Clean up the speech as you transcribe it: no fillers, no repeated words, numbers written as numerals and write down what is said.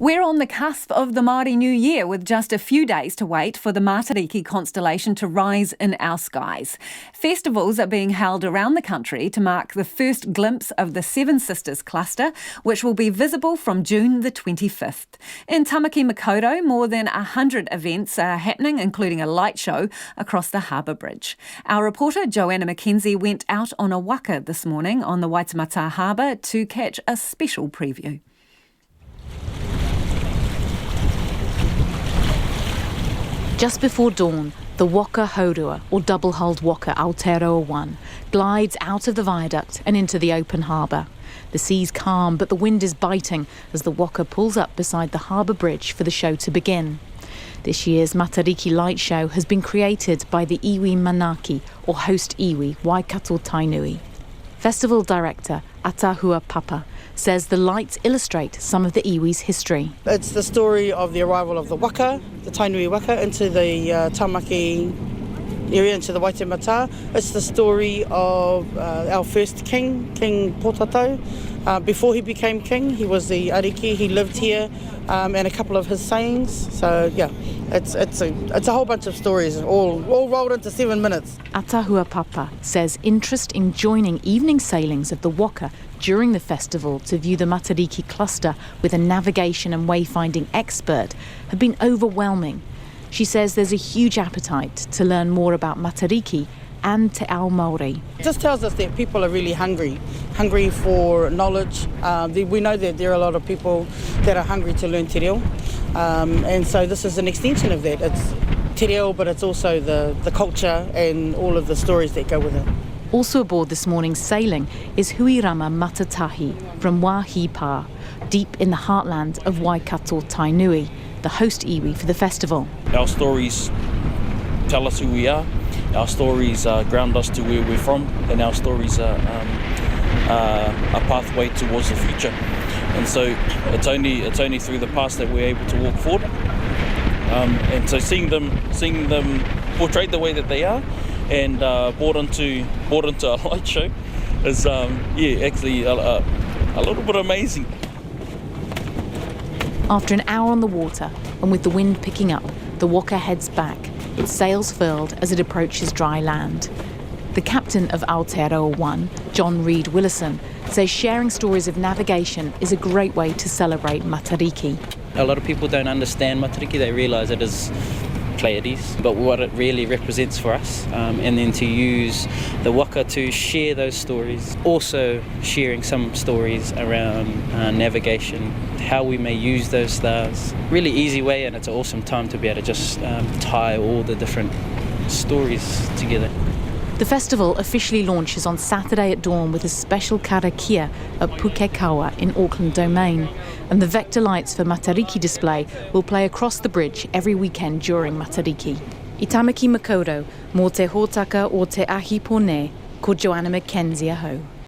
We're on the cusp of the Maori New Year with just a few days to wait for the Matariki Constellation to rise in our skies. Festivals are being held around the country to mark the first glimpse of the Seven Sisters cluster, which will be visible from June the 25th. In Tamaki Makaurau, more than 100 events are happening, including a light show across the Harbour Bridge. Our reporter Joanna MacKenzie went out on a waka this morning on the Waitematā Harbour to catch a special preview. Just before dawn, the waka haurua, or double-hulled waka Aotearoa 1, glides out of the viaduct and into the open harbour. The sea's calm, but the wind is biting as the waka pulls up beside the harbour bridge for the show to begin. This year's Matariki light show has been created by the iwi manaki, or host iwi, Waikato Tainui. Festival director Atahua Papa says the lights illustrate some of the iwi's history. It's the story of the arrival of the waka, the Tainui waka, into the Tamaki area, into the Waitematā. It's the story of our first king, King Potato. Before he became king, he was the ariki, he lived here, and a couple of his sayings. So yeah, it's a whole bunch of stories, all rolled into 7 minutes. Atahua Papa says interest in joining evening sailings of the waka during the festival to view the Matariki cluster with a navigation and wayfinding expert have been overwhelming. She says there's a huge appetite to learn more about Matariki and Te Ao Maori. It just tells us that people are really hungry for knowledge. We know that there are a lot of people that are hungry to learn te reo, and so this is an extension of that. It's te reo, but it's also the culture and all of the stories that go with it. Also aboard this morning's sailing is Huirama Matatahi from Wahipa, deep in the heartland of Waikato Tainui, the host iwi for the festival. Our stories tell us who we are, our stories ground us to where we're from, and our stories are a pathway towards the future. And so it's only through the past that we're able to walk forward. And so seeing them portrayed the way that they are, and brought into a light show is actually a little bit amazing. After an hour on the water and with the wind picking up, the waka heads back, its sails furled as it approaches dry land. The captain of Aotearoa 1, John Reid Willison, says sharing stories of navigation is a great way to celebrate Matariki. A lot of people don't understand Matariki, they realise it is Pleiades, but what it really represents for us, and then to use the waka to share those stories. Also sharing some stories around navigation, how we may use those stars. Really easy way, and it's an awesome time to be able to just tie all the different stories together. The festival officially launches on Saturday at dawn with a special karakia at Pukekawa in Auckland Domain. And the vector lights for Matariki display will play across the bridge every weekend during Matariki. I Tamaki Makaurau, mō te hōtaka o te ahi pōne, ko Joanna MacKenzie ahau.